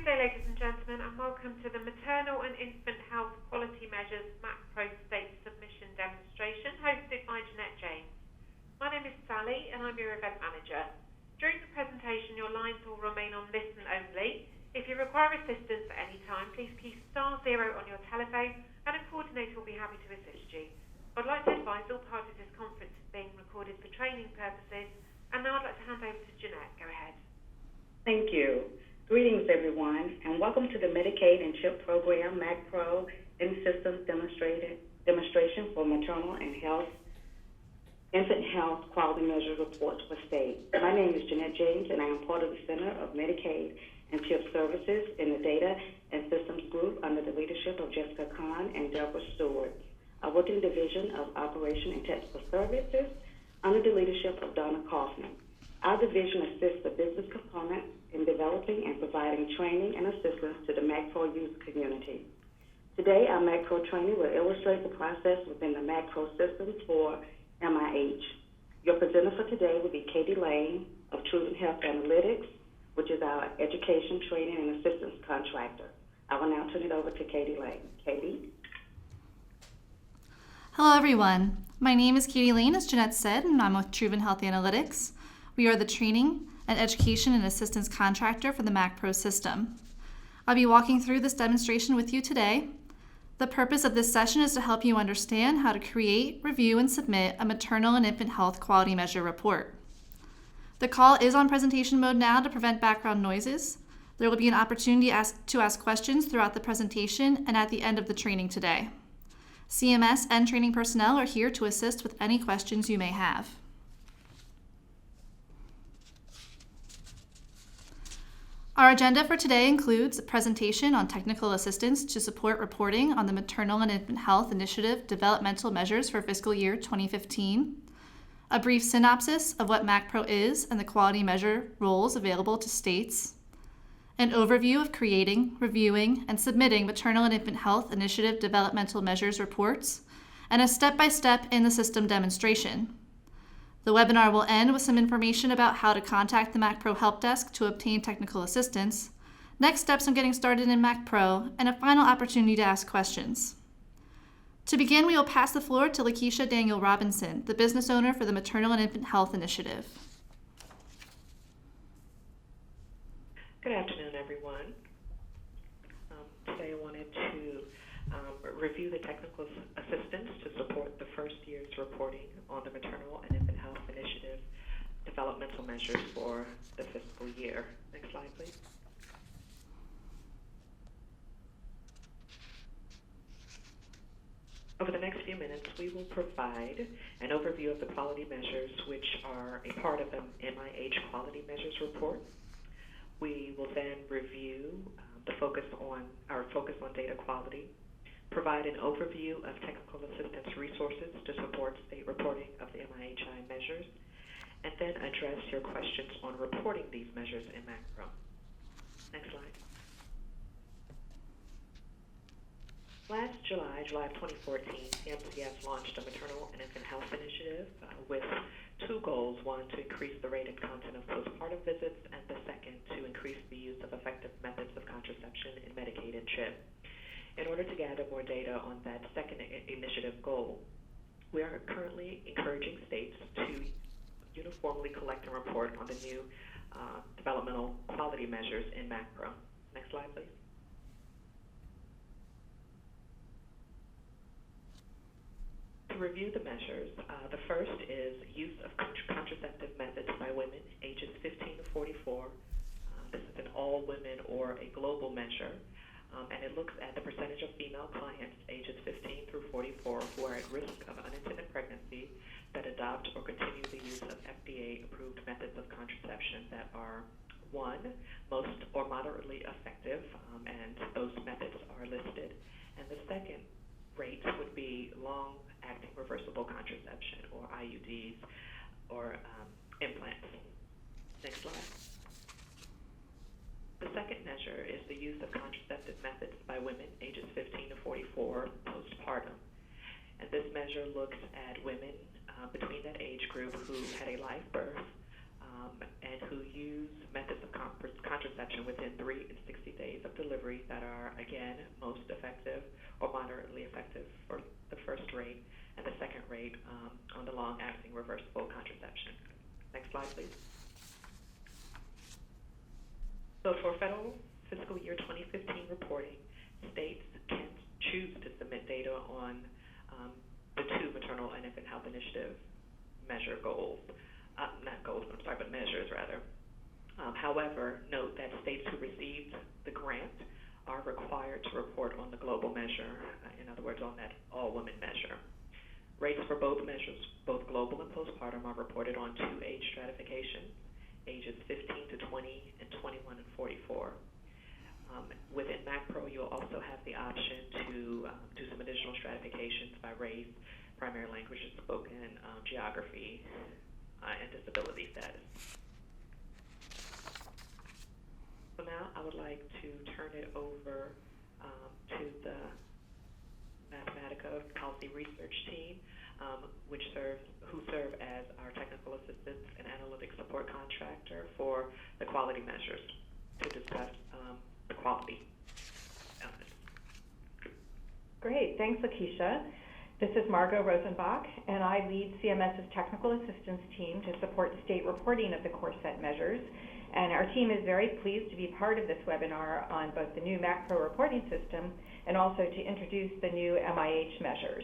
Good day, ladies and gentlemen, and welcome to the Maternal and Infant Health Quality Measures MACPRO State Submission Demonstration hosted by Jeanette James. My name is Sally and I'm your event manager. During the presentation, your lines will remain on listen only. If you require assistance at any time, please key *0 on your telephone and a coordinator will be happy to assist you. I'd like to advise all parties this conference is being recorded for training purposes, and now I'd like to hand over to Jeanette. Go ahead. Thank you. Greetings, everyone, and welcome to the Medicaid and CHIP program MACPRO in-systems demonstration for maternal and infant health quality measure reports for state. My name is Jeanette James, and I am part of the Center of Medicaid and CHIP Services in the Data and Systems Group under the leadership of Jessica Kahn and Deborah Stewart. I work in the Division of Operation and Technical Services under the leadership of Donna Kaufman. Our division assists the business component in developing and providing training and assistance to the MACPRO youth community. Today, our MACPRO training will illustrate the process within the MACPRO system for MIH. Your presenter for today will be Katie Lane of Truven Health Analytics, which is our education, training, and assistance contractor. I will now turn it over to Katie Lane. Katie? Hello, everyone. My name is Katie Lane, as Jeanette said, and I'm with Truven Health Analytics. We are the training and education and assistance contractor for the MACPRO system. I'll be walking through this demonstration with you today. The purpose of this session is to help you understand how to create, review, and submit a maternal and infant health quality measure report. The call is on presentation mode now to prevent background noises. There will be an opportunity to ask questions throughout the presentation and at the end of the training today. CMS and training personnel are here to assist with any questions you may have. Our agenda for today includes a presentation on technical assistance to support reporting on the Maternal and Infant Health Initiative developmental measures for fiscal year 2015, a brief synopsis of what MACPRO is and the quality measure roles available to states, an overview of creating, reviewing, and submitting Maternal and Infant Health Initiative developmental measures reports, and a step-by-step in the system demonstration. The webinar will end with some information about how to contact the MACPRO Help Desk to obtain technical assistance, next steps on getting started in MACPRO, and a final opportunity to ask questions. To begin, we will pass the floor to Lakeisha Daniel Robinson, the business owner for the Maternal and Infant Health Initiative. Good afternoon, everyone. Today I wanted to review the technical assistance to support the first year's reporting on the Maternal and Infant Health Initiative developmental measures for the fiscal year. Next slide, please. Over the next few minutes, we will provide an overview of the quality measures which are a part of the MIH Quality Measures Report. We will then review the focus on data quality, provide an overview of technical assistance resources to support state reporting of the MIHI measures, and then address your questions on reporting these measures in MACPRO. Next slide. Last July of 2014, CMCS launched a Maternal and Infant Health Initiative with two goals: one, to increase the rate and content of postpartum visits, and the second, to increase the use of effective methods of contraception in Medicaid and CHIP. In order to gather more data on that second initiative goal, we are currently encouraging states to uniformly collect and report on the new developmental quality measures in MACPRO. Next slide, please. To review the measures, the first is use of contraceptive methods by women ages 15 to 44. This is an all women or a global measure. And it looks at the percentage of female clients ages 15 through 44 who are at risk of unintended pregnancy that adopt or continue the use of FDA-approved methods of contraception that are, one, most or moderately effective, and those methods are listed. And the second rate would be long-acting reversible contraception, or IUDs, or implants. Next slide. The second measure is the use of contraceptive methods by women ages 15 to 44 postpartum. And this measure looks at women between that age group who had a live birth and who use methods of contraception within 3 and 60 days deliveries that are, again, most effective or moderately effective for the first rate, and the second rate on the long-acting reversible contraception. Next slide, please. So for federal fiscal year 2015 reporting, states can choose to submit data on the two Maternal and Infant Health Initiative measure goals, but measures rather. However, note that states who received the grant are required to report on the global measure, in other words, on that all-women measure. Rates for both measures, both global and postpartum, are reported on two age stratifications, ages 15 to 20 and 21 and 44. Within MACPRO, you'll also have the option to do some additional stratifications by race, primary languages spoken, geography, and disability status. So now I would like to turn it over to the Mathematica Policy Research Team, who serve as our technical assistance and analytics support contractor for the quality measures to discuss the quality elements. Great, thanks, Lakeisha. This is Margot Rosenbach, and I lead CMS's technical assistance team to support state reporting of the core set measures. And our team is very pleased to be part of this webinar on both the new MACPRO reporting system and also to introduce the new MIH measures.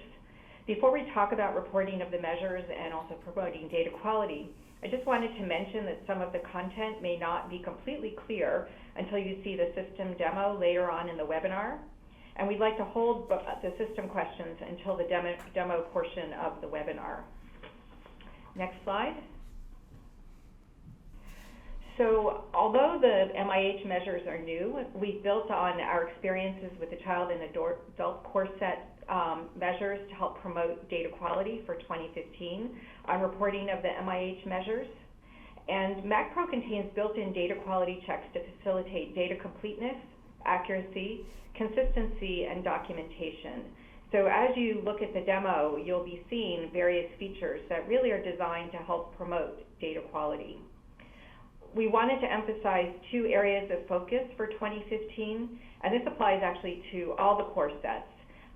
Before we talk about reporting of the measures and also promoting data quality, I just wanted to mention that some of the content may not be completely clear until you see the system demo later on in the webinar. And we'd like to hold the system questions until the demo portion of the webinar. Next slide. So although the MIH measures are new, we've built on our experiences with the child and adult core set measures to help promote data quality for 2015 on reporting of the MIH measures. And MACPRO contains built-in data quality checks to facilitate data completeness, accuracy, consistency, and documentation. So as you look at the demo, you'll be seeing various features that really are designed to help promote data quality. We wanted to emphasize two areas of focus for 2015, and this applies actually to all the core sets.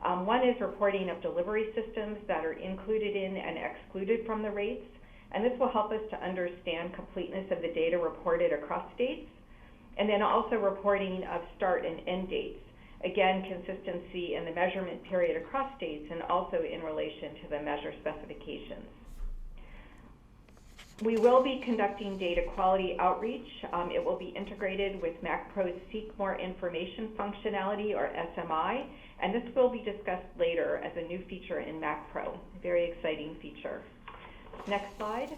One is reporting of delivery systems that are included in and excluded from the rates, and this will help us to understand completeness of the data reported across states, and then also reporting of start and end dates. Again, consistency in the measurement period across states and also in relation to the measure specifications. We will be conducting data quality outreach. It will be integrated with MACPRO's Seek More Information functionality, or SMI, and this will be discussed later as a new feature in MACPRO. A very exciting feature. Next slide.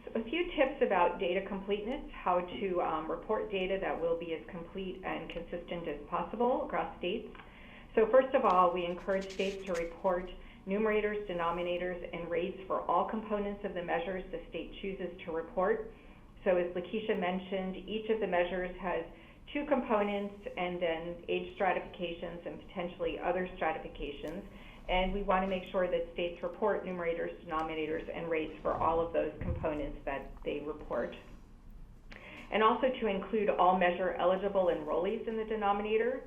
So a few tips about data completeness, how to report data that will be as complete and consistent as possible across states. So first of all, we encourage states to report numerators, denominators, and rates for all components of the measures the state chooses to report. So as Lakeisha mentioned, each of the measures has two components and then age stratifications and potentially other stratifications. And we want to make sure that states report numerators, denominators, and rates for all of those components that they report. And also to include all measure eligible enrollees in the denominator.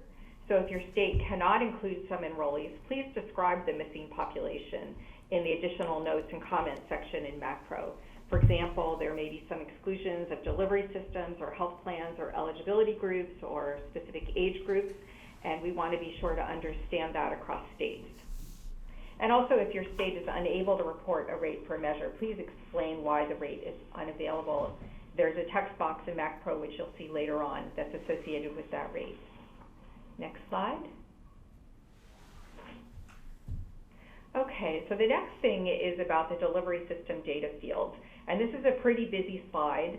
So if your state cannot include some enrollees, please describe the missing population in the additional notes and comments section in MACPRO. For example, there may be some exclusions of delivery systems or health plans or eligibility groups or specific age groups, and we want to be sure to understand that across states. And also, if your state is unable to report a rate per measure, please explain why the rate is unavailable. There's a text box in MACPRO, which you'll see later on, that's associated with that rate. Next slide. Okay, so the next thing is about the delivery system data field. And this is a pretty busy slide.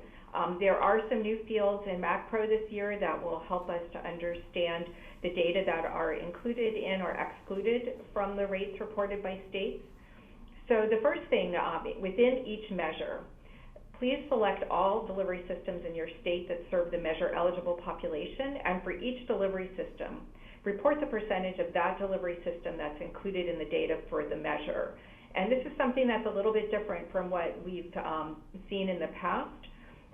There are some new fields in MACPRO this year that will help us to understand the data that are included in or excluded from the rates reported by states. So the first thing, within each measure, please select all delivery systems in your state that serve the measure eligible population, and for each delivery system, report the percentage of that delivery system that's included in the data for the measure. And this is something that's a little bit different from what we've seen in the past.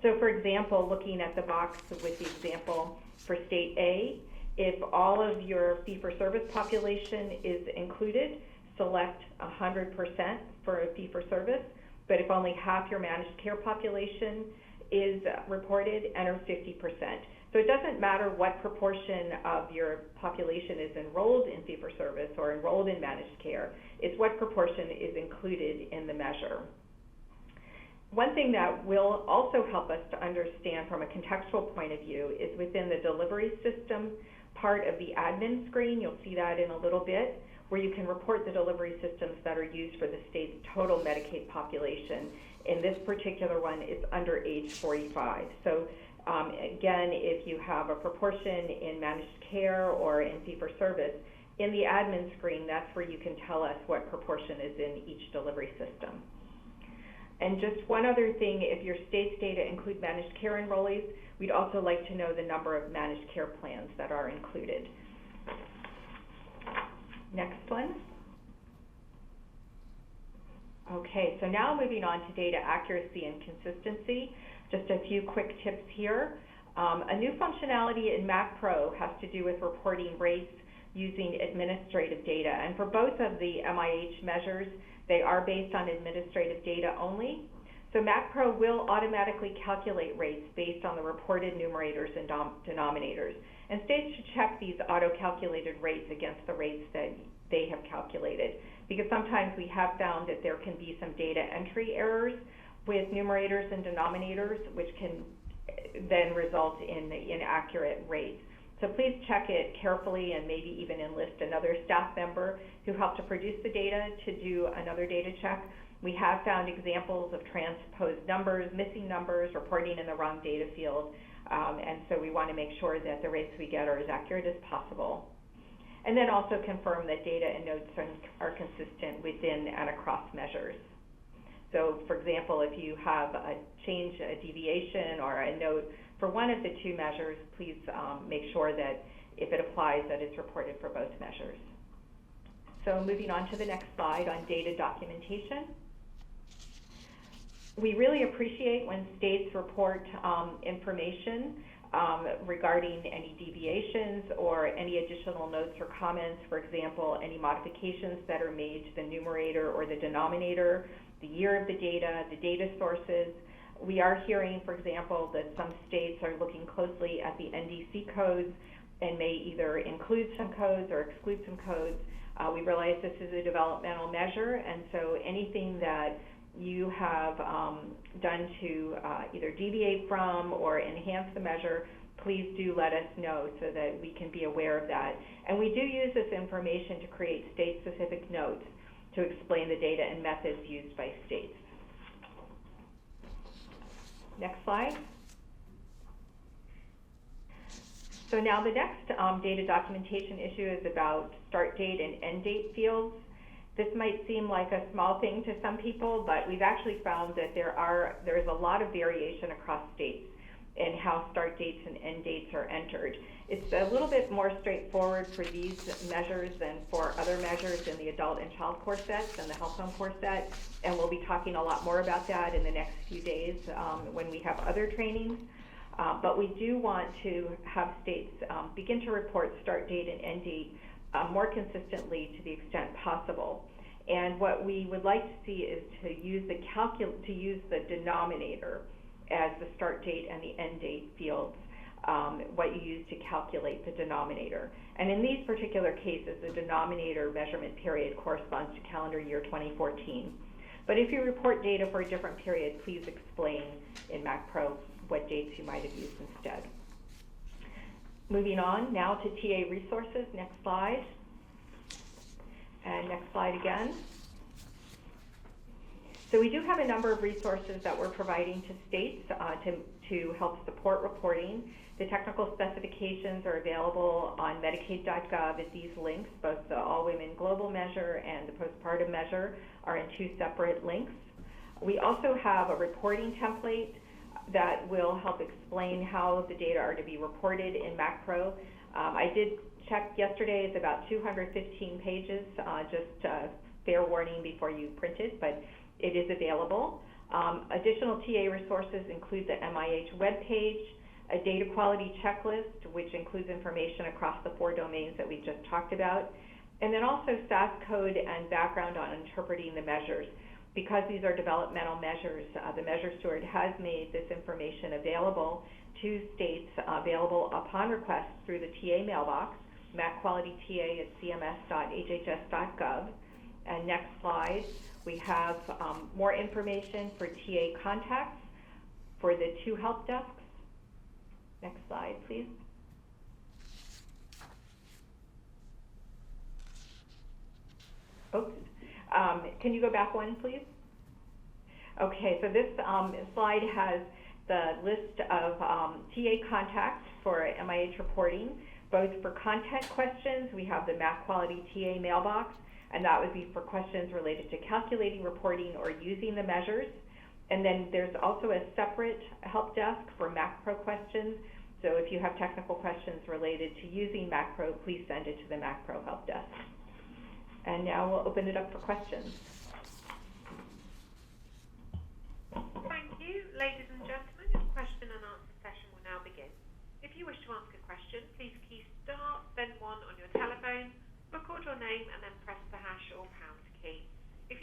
So for example, looking at the box with the example for state A, if all of your fee-for-service population is included, select 100% for a fee-for-service, but if only half your managed care population is reported, enter 50%. So it doesn't matter what proportion of your population is enrolled in fee-for-service or enrolled in managed care, it's what proportion is included in the measure. One thing that will also help us to understand from a contextual point of view is within the delivery system part of the admin screen. You'll see that in a little bit, where you can report the delivery systems that are used for the state's total Medicaid population. And this particular one is under age 45. So again, if you have a proportion in managed care or in fee-for-service, in the admin screen, that's where you can tell us what proportion is in each delivery system. And just one other thing, if your state's data include managed care enrollees, we'd also like to know the number of managed care plans that are included. Next one. Okay, so now moving on to data accuracy and consistency. Just a few quick tips here. A new functionality in MAC Pro has to do with reporting rates using administrative data. And for both of the MIH measures, they are based on administrative data only. So MAC Pro will automatically calculate rates based on the reported numerators and denominators. And states should check these auto-calculated rates against the rates that they have calculated, because sometimes we have found that there can be some data entry errors with numerators and denominators, which can then result in inaccurate rates. So please check it carefully and maybe even enlist another staff member who helped to produce the data to do another data check. We have found examples of transposed numbers, missing numbers, reporting in the wrong data field, and so we want to make sure that the rates we get are as accurate as possible. And then also confirm that data and notes are consistent within and across measures. So for example, if you have a change, a deviation, or a note for one of the two measures, please make sure that if it applies, that it's reported for both measures. So moving on to the next slide on data documentation. We really appreciate when states report information regarding any deviations or any additional notes or comments, for example, any modifications that are made to the numerator or the denominator, the year of the data sources. We are hearing, for example, that some states are looking closely at the NDC codes and may either include some codes or exclude some codes. We realize this is a developmental measure, and so anything that you have done to either deviate from or enhance the measure, please do let us know so that we can be aware of that. And we do use this information to create state-specific notes to explain the data and methods used by states. Next slide. So now the next data documentation issue is about start date and end date fields. This might seem like a small thing to some people, but we've actually found that there is a lot of variation across states in how start dates and end dates are entered. It's a little bit more straightforward for these measures than for other measures in the adult and child core sets and the health home core set, and we'll be talking a lot more about that in the next few days when we have other trainings. But we do want to have states begin to report start date and end date more consistently to the extent possible. And what we would like to see is to use the denominator as the start date and the end date fields, what you use to calculate the denominator. And in these particular cases, the denominator measurement period corresponds to calendar year 2014. But if you report data for a different period, please explain in MAC Pro what dates you might have used instead. Moving on now to TA resources. Next slide. And next slide again. So we do have a number of resources that we're providing to states to help support reporting. The technical specifications are available on Medicaid.gov at these links. Both the All Women Global Measure and the Postpartum Measure are in two separate links. We also have a reporting template that will help explain how the data are to be reported in MAC Pro. I did check yesterday, it's about 215 pages, just fair warning before you print it, but it is available. Additional TA resources include the MIH webpage, a data quality checklist, which includes information across the 4 domains that we just talked about, and then also SAS code and background on interpreting the measures. Because these are developmental measures, the Measure Steward has made this information available to states, available upon request through the TA mailbox, macqualityta@cms.hhs.gov. And next slide, we have more information for TA contacts for the 2 help desks. Next slide, please. Oops. Can you go back one, please? Okay, so this slide has the list of TA contacts for MIH reporting. Both for content questions, we have the Mac Quality TA mailbox, and that would be for questions related to calculating, reporting, or using the measures. And then there's also a separate help desk for MacPro questions. So if you have technical questions related to using MacPro, please send it to the MacPro help desk. And now we'll open it up for questions. Thank you. Ladies and gentlemen, the question and answer session will now begin. If you wish to ask a question, please key star, then 1 on your telephone, record your name, and then press the hash or pound key.